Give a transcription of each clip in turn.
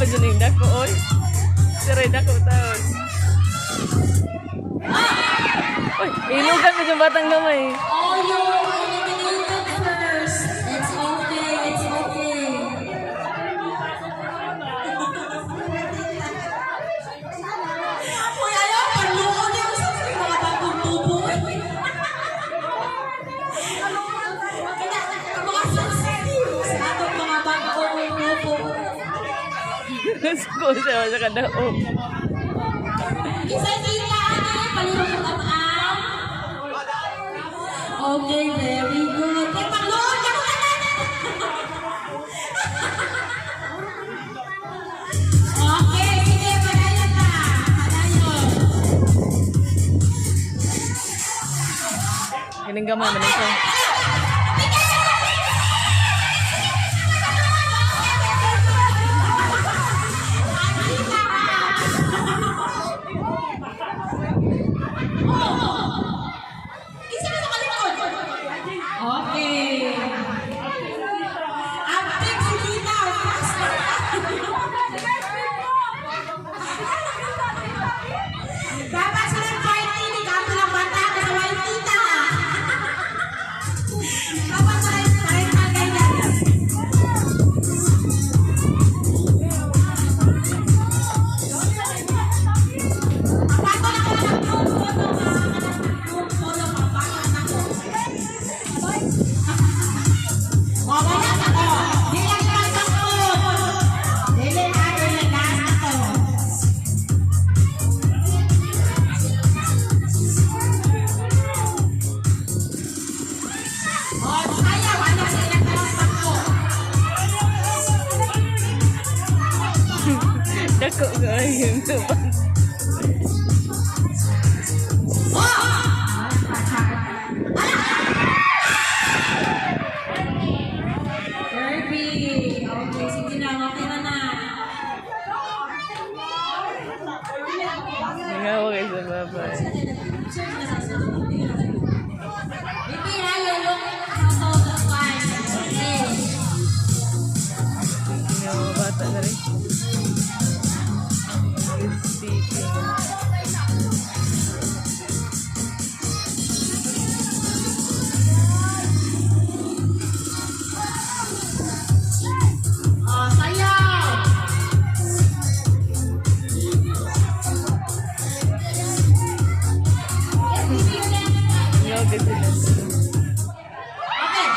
ba dyan yung dako, oy? Siray dako taon. Oy, inugan ko yung batang gamay. Oh, you eliminated first. It's okay, it's okay. Uy, ayaw, panluon yung sa mga bagong tubo. Mga sensitive sa atong mga bagong tubo. School siya sa kadaog. Isa sila, palulong ang okay, very good. Eh, pagluon ka mo na. Okay, sige, padayon na. Padayon. Kining gamay man ito. Isa na sa kalikod. Okay. Apik si Tita. Faster. Dapat sa ng party ni Kato ng bata ka sa white Tita. Dapat sa ng party ganyan. Pato na ko ng photo Wala na ko. Dili ka sa ko. Dili ka na ko. Oh, kaya wala sila ka ko. Dako ka yun. Kirby. Okay, sige na. Okay na na. Nangawa kayo sa babay. Bibi na yung look sa twice. Okay. Nangawa bata na rin. Speaking. Oh, sayaw. Yoga sila. Okay.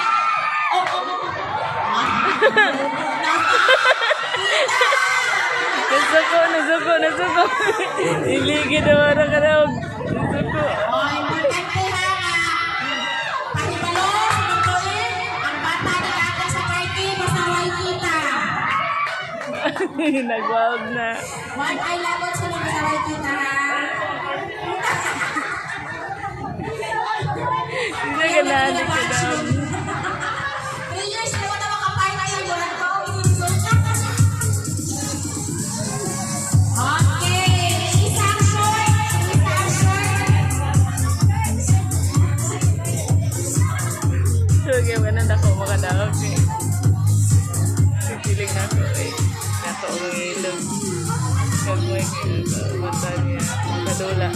Nasuko. Iligid naman ang kadaog. Nasuko. Oy, importante ha. Pahibalo, lutuin. Ang bata ni Kaka sa party, masaway kita. Nagwawag na. One eye labot sila masaway kita ha. Hindi ka na. Hindi ka na. 3 years na ko na makaparty yung buwan ko. Okay. Isang short. Okay, wala na ako makadaog eh. Sipiling na ako eh. Nako ang ilog. Kagway kayo sa mata niya. Kadula.